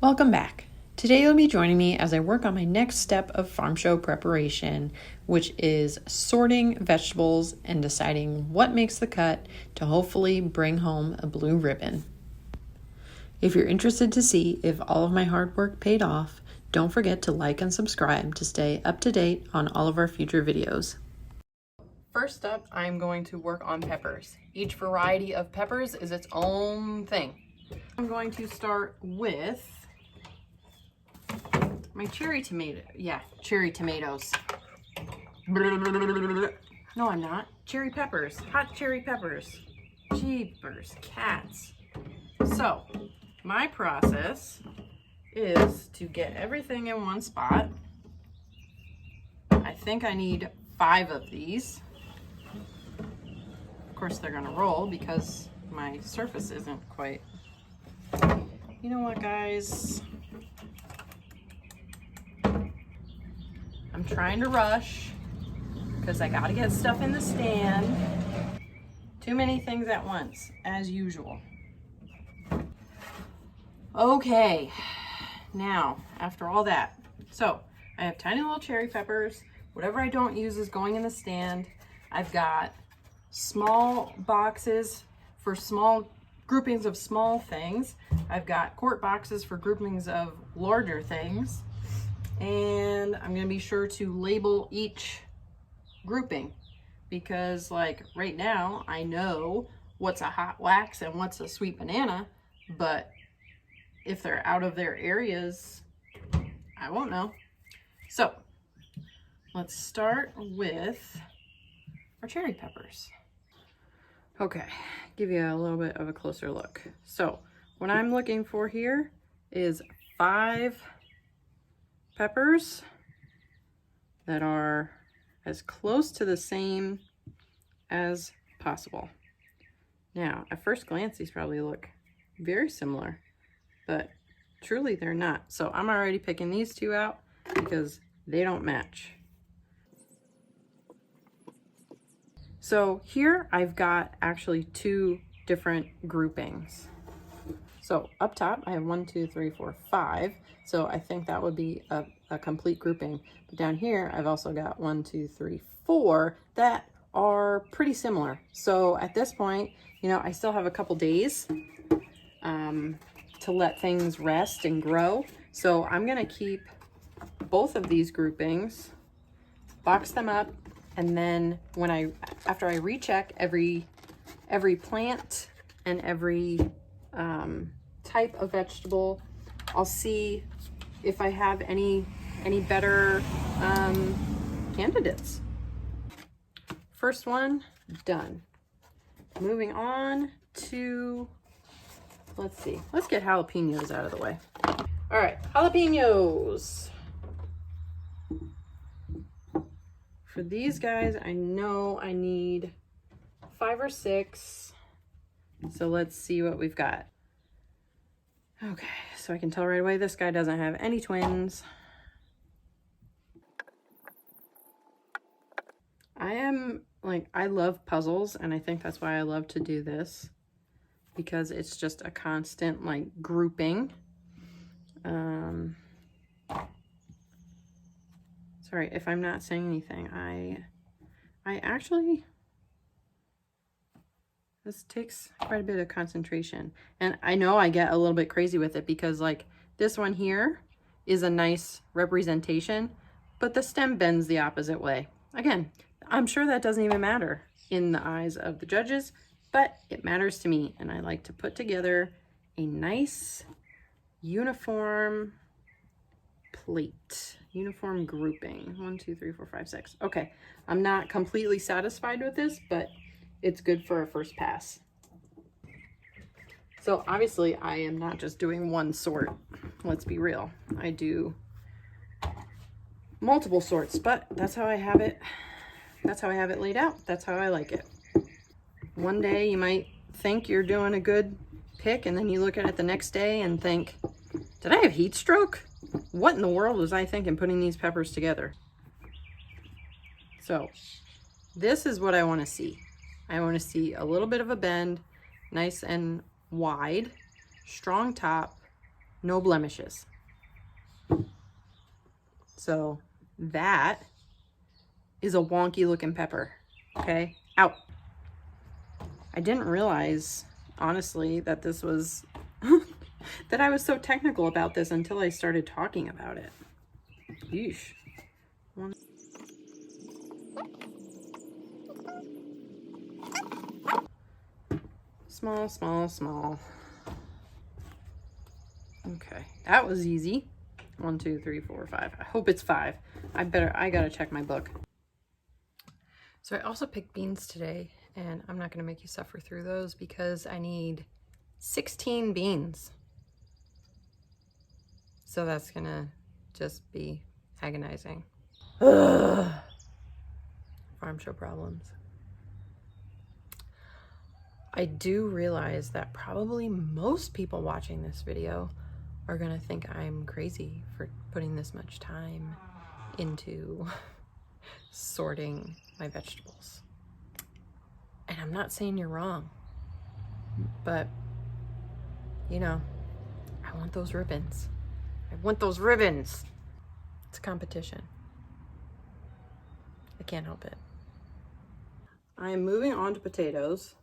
Welcome back. Today you'll be joining me as I work on my next step of farm show preparation, which is sorting vegetables and deciding what makes the cut to hopefully bring home a blue ribbon. If you're interested to see if all of my hard work paid off, don't forget to like and subscribe to stay up to date on all of our future videos. First up, I'm going to work on peppers. Each variety of peppers is its own thing. I'm going to start with my cherry tomatoes. No, I'm not. Cherry peppers. Hot cherry peppers. Jeepers, cats. So, my process is to get everything in one spot. I think I need 5 of these. Of course, they're gonna roll because my surface isn't quite. You know what, guys? I'm trying to rush because I gotta get stuff in the stand. Too many things at once, as usual. Okay, now, after all that, so I have tiny little cherry peppers. Whatever I don't use is going in the stand. I've got small boxes for small groupings of small things. I've got quart boxes for groupings of larger things. And I'm gonna be sure to label each grouping because, like, right now I know what's a hot wax and what's a sweet banana, but if they're out of their areas, I won't know. So let's start with our cherry peppers. Okay, give you a little bit of a closer look. So what I'm looking for here is 5 peppers that are as close to the same as possible. Now, at first glance, these probably look very similar, but truly they're not. So I'm already picking these 2 out because they don't match. So here I've got actually 2 different groupings. So up top I have 1, 2, 3, 4, 5. So I think that would be a complete grouping. But down here I've also got 1, 2, 3, 4 that are pretty similar. So at this point, you know, I still have a couple days to let things rest and grow. So I'm gonna keep both of these groupings, box them up, and then after I recheck every plant and every type of vegetable, I'll see if I have any better candidates. First one done. Moving on to, let's see, let's get jalapenos out of the way. All right, jalapenos. For these guys, I know I need 5 or 6. So let's see what we've got. Okay, so I can tell right away this guy doesn't have any twins. I love puzzles, and I think that's why I love to do this, because it's just a constant like grouping. Sorry if I'm not saying anything. I actually, this takes quite a bit of concentration, and I know I get a little bit crazy with it because, like, this one here is a nice representation, but the stem bends the opposite way. Again, I'm sure that doesn't even matter in the eyes of the judges, but it matters to me, and I like to put together a nice uniform plate, uniform grouping. 1, 2, 3, 4, 5, 6. Okay, I'm not completely satisfied with this, but it's good for a first pass. So obviously I am not just doing one sort. Let's be real. I do multiple sorts, but that's how I have it. That's how I have it laid out. That's how I like it. One day you might think you're doing a good pick, and then you look at it the next day and think, did I have heat stroke? What in the world was I thinking putting these peppers together? So this is what I want to see. I want to see a little bit of a bend, nice and wide, strong top, no blemishes. So that is a wonky looking pepper, okay? Out. I didn't realize, honestly, that this was, that I was so technical about this until I started talking about it. Yeesh. Small, small, small. Okay, that was easy. 1, 2, 3, 4, 5. I hope it's 5. I gotta check my book. So I also picked beans today, and I'm not gonna make you suffer through those because I need 16 beans. So that's gonna just be agonizing. Ugh. Farm show problems. I do realize that probably most people watching this video are gonna think I'm crazy for putting this much time into sorting my vegetables. And I'm not saying you're wrong, but you know, I want those ribbons. I want those ribbons. It's a competition. I can't help it. I am moving on to potatoes.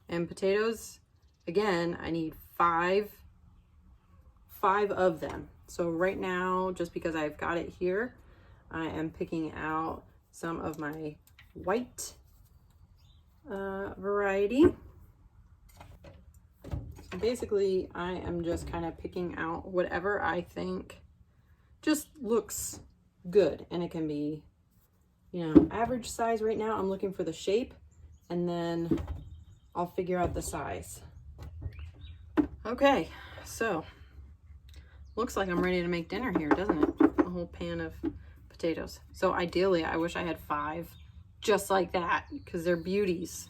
And potatoes, again, I need five of them. So right now, just because I've got it here, I am picking out some of my white variety. So basically, I am just kind of picking out whatever I think just looks good. And it can be, you know, average size right now. I'm looking for the shape, and then I'll figure out the size. Okay, so looks like I'm ready to make dinner here, doesn't it? A whole pan of potatoes. So ideally, I wish I had 5 just like that, because they're beauties.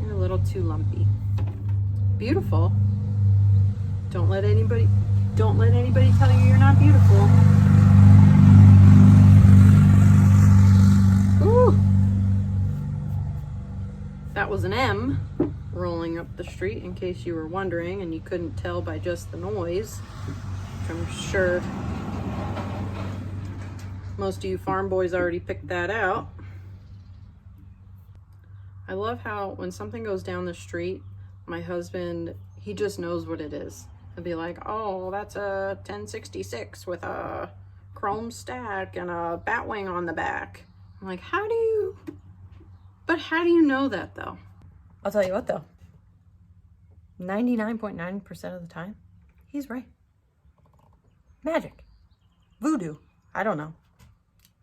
You're a little too lumpy. Beautiful. Don't let anybody tell you you're not beautiful. Ooh. That was an M rolling up the street, in case you were wondering and you couldn't tell by just the noise. I'm sure most of you farm boys already picked that out. I love how when something goes down the street, my husband, he just knows what it is. He'll be like, oh, that's a 1066 with a chrome stack and a bat wing on the back. I'm like, how do you know that though? I'll tell you what though, 99.9% of the time, he's right. Magic. Voodoo. I don't know.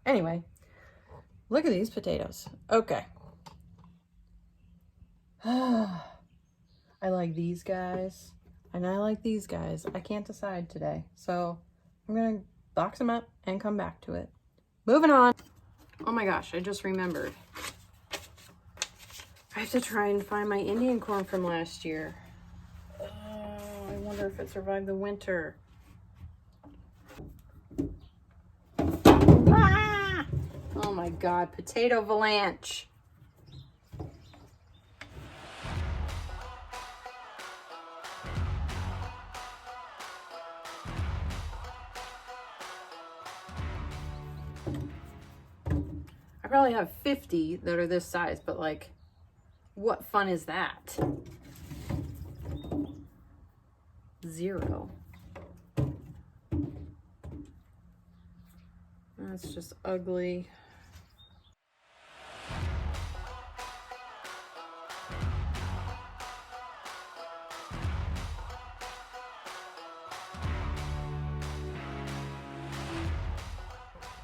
Anyway, look at these potatoes. Okay. I like these guys and I like these guys. I can't decide today. So I'm going to box them up and come back to it. Moving on. Oh my gosh, I just remembered. I have to try and find my Indian corn from last year. Oh, I wonder if it survived the winter. Ah! Oh my God, potato avalanche. I probably have 50 that are this size, but like, what fun is that? 0. That's just ugly.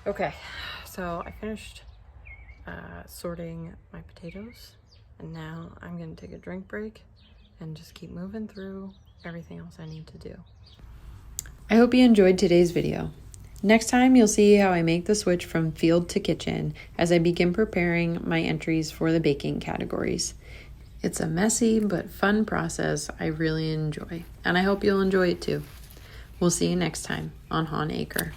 Okay, so I finished sorting my potatoes, and now I'm gonna take a drink break and just keep moving through everything else I need to do. I hope you enjoyed today's video. Next time you'll see how I make the switch from field to kitchen as I begin preparing my entries for the baking categories. It's a messy but fun process I really enjoy, and I hope you'll enjoy it too. We'll see you next time on Hawn Acre.